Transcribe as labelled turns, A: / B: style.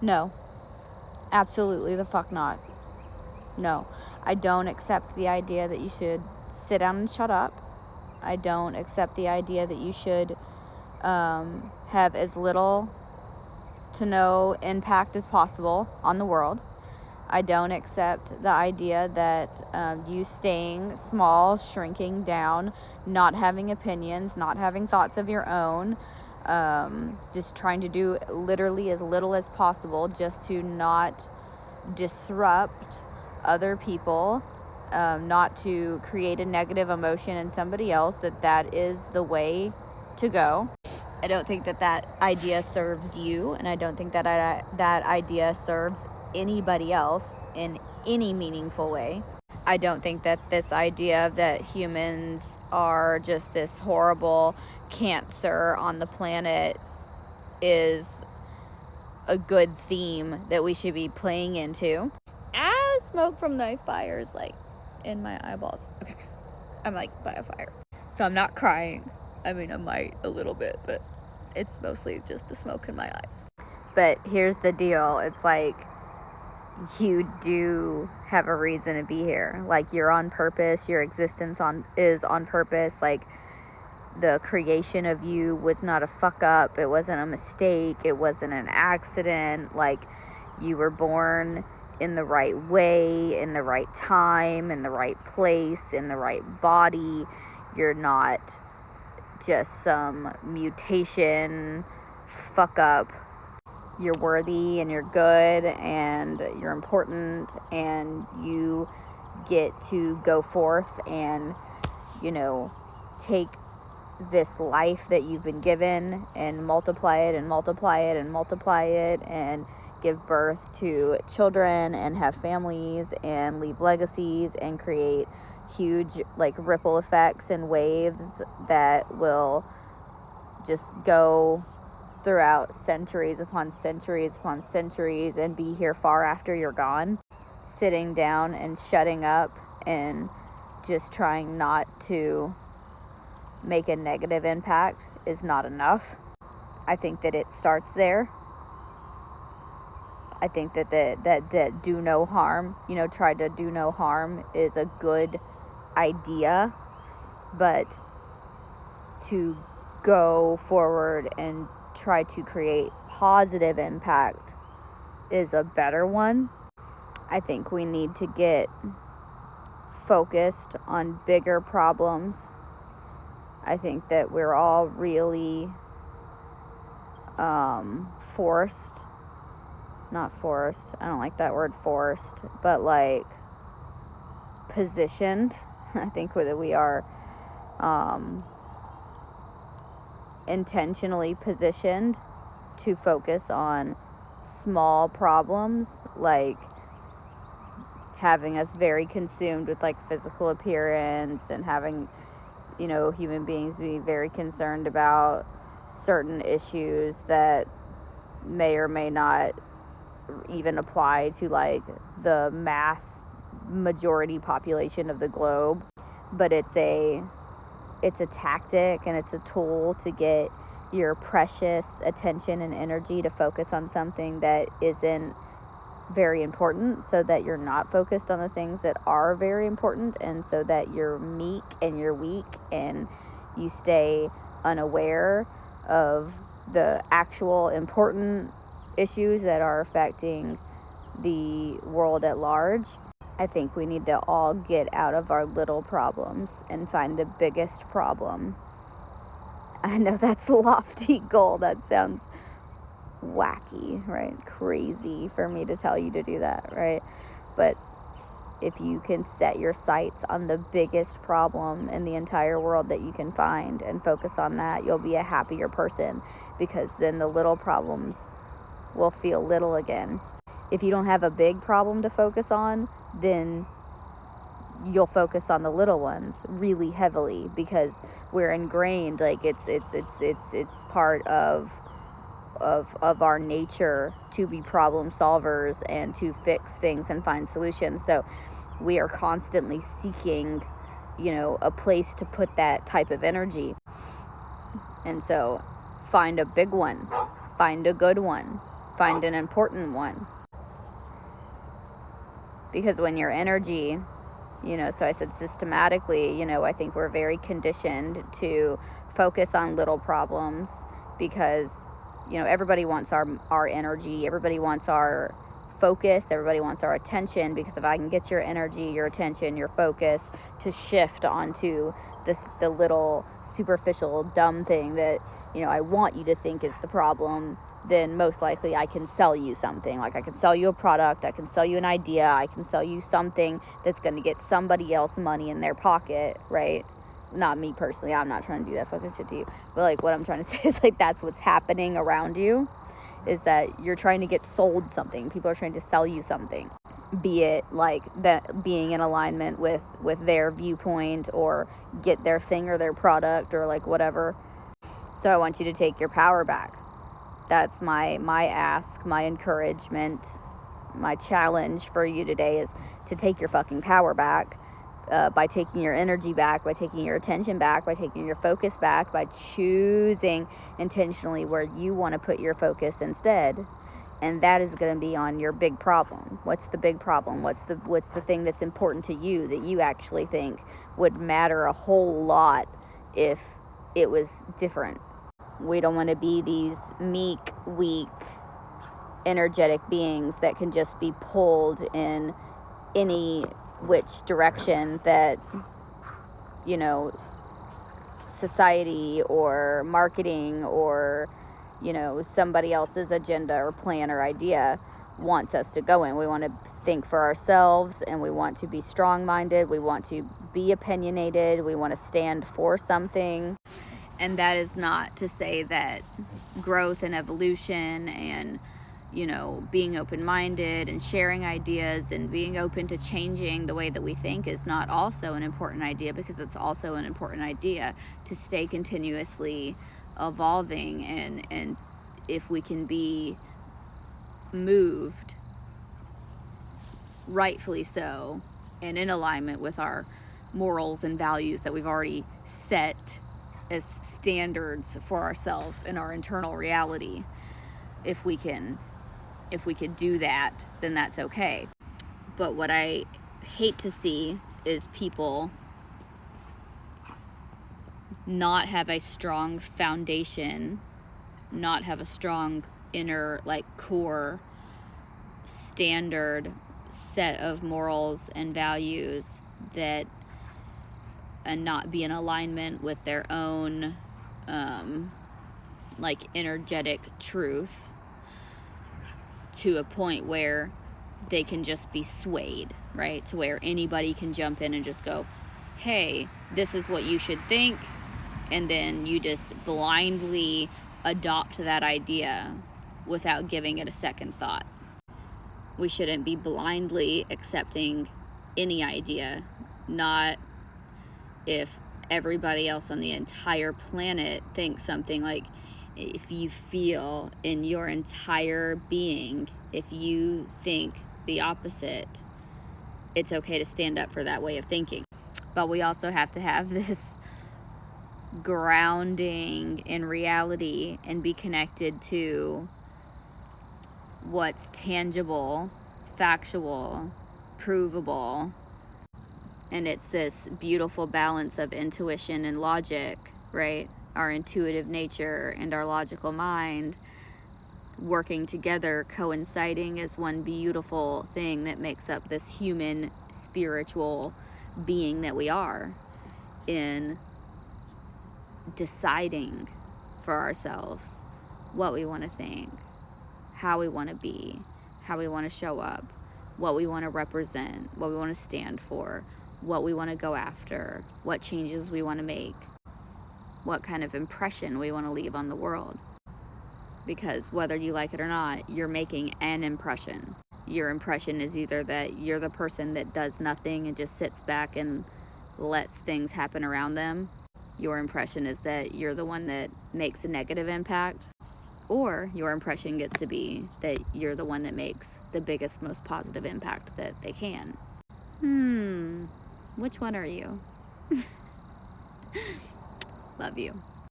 A: No. Absolutely the fuck not. No. I don't accept the idea that you should sit down and shut up. I don't accept the idea that you should have as little to no impact as possible on the world. I don't accept the idea that you staying small, shrinking down, not having opinions, not having thoughts of your own, just trying to do literally as little as possible just to not disrupt other people, not to create a negative emotion in somebody else, that is the way to go. I don't think that idea serves you, and I don't think that that idea serves anybody else in any meaningful way. I don't think that this idea that humans are just this horrible cancer on the planet is a good theme that we should be playing into. As smoke from the fire is like in my eyeballs. Okay, I'm like by a fire, so I'm not crying. I mean, I might a little bit, but it's mostly just the smoke in my eyes. But here's the deal. It's like, you do have a reason to be here. Like, you're on purpose. Your existence is on purpose. Like, the creation of you was not a fuck up. It wasn't a mistake. It wasn't an accident. Like, you were born in the right way, in the right time, in the right place, in the right body. You're not just some mutation fuck up. You're worthy and you're good and you're important, and you get to go forth and, take this life that you've been given and multiply it and multiply it and multiply it and give birth to children and have families and leave legacies and create huge ripple effects and waves that will just go throughout centuries upon centuries upon centuries and be here far after you're gone. Sitting down and shutting up and just trying not to make a negative impact is not enough. I think that it starts there. I think that do no harm, try to do no harm is a good idea, but to go forward and try to create positive impact is a better one. I think we need to get focused on bigger problems. I think that we're all really not forced, I don't like that word forced, but positioned. I think that we are intentionally positioned to focus on small problems, like having us very consumed with physical appearance and having human beings be very concerned about certain issues that may or may not even apply to the mass majority population of the globe. But it's a tactic and it's a tool to get your precious attention and energy to focus on something that isn't very important, so that you're not focused on the things that are very important, and so that you're meek and you're weak and you stay unaware of the actual important issues that are affecting the world at large. I think we need to all get out of our little problems and find the biggest problem. I know that's a lofty goal. That sounds wacky, right? Crazy for me to tell you to do that, right? But if you can set your sights on the biggest problem in the entire world that you can find and focus on that, you'll be a happier person, because then the little problems will feel little again. If you don't have a big problem to focus on, then you'll focus on the little ones really heavily, because we're ingrained, it's part of our nature to be problem solvers and to fix things and find solutions. So we are constantly seeking, a place to put that type of energy. And so find a big one, find a good one, find an important one. Because when your energy, so I said systematically, I think we're very conditioned to focus on little problems because, everybody wants our energy, everybody wants our focus, everybody wants our attention, because if I can get your energy, your attention, your focus to shift onto the little superficial dumb thing that, I want you to think is the problem, then most likely I can sell you something. Like I can sell you a product, I can sell you an idea, I can sell you something that's going to get somebody else money in their pocket, right? Not me personally, I'm not trying to do that fucking shit to you. But like what I'm trying to say is like that's what's happening around you, is that you're trying to get sold something. People are trying to sell you something. Be it like that being in alignment with their viewpoint or get their thing or their product or like whatever. So I want you to take your power back. That's my ask, my encouragement, my challenge for you today is to take your fucking power back by taking your energy back, by taking your attention back, by taking your focus back, by choosing intentionally where you want to put your focus instead. And that is going to be on your big problem. What's the big problem? What's the thing that's important to you that you actually think would matter a whole lot if it was different? We don't want to be these meek, weak, energetic beings that can just be pulled in any which direction that, society or marketing or, somebody else's agenda or plan or idea wants us to go in. We want to think for ourselves, and we want to be strong-minded. We want to be opinionated. We want to stand for something. And that is not to say that growth and evolution and, being open-minded and sharing ideas and being open to changing the way that we think is not also an important idea, because it's also an important idea to stay continuously evolving. And if we can be moved, rightfully so, and in alignment with our morals and values that we've already set as standards for ourselves in our internal reality, if we could do that, then that's okay. But what I hate to see is people not have a strong foundation, not have a strong inner core standard set of morals and values that and not be in alignment with their own energetic truth, to a point where they can just be swayed, right? To where anybody can jump in and just go, hey, this is what you should think, and then you just blindly adopt that idea without giving it a second thought. We shouldn't be blindly accepting any idea, not if everybody else on the entire planet thinks something. Like, if you feel in your entire being, if you think the opposite, it's okay to stand up for that way of thinking. But we also have to have this grounding in reality and be connected to what's tangible, factual, provable. And it's this beautiful balance of intuition and logic, right? Our intuitive nature and our logical mind working together, coinciding as one beautiful thing that makes up this human spiritual being that we are, in deciding for ourselves what we want to think, how we want to be, how we want to show up, what we want to represent, what we want to stand for, what we want to go after, what changes we want to make, what kind of impression we want to leave on the world. Because whether you like it or not, you're making an impression. Your impression is either that you're the person that does nothing and just sits back and lets things happen around them. Your impression is that you're the one that makes a negative impact. Or your impression gets to be that you're the one that makes the biggest, most positive impact that they can. Which one are you? Love you.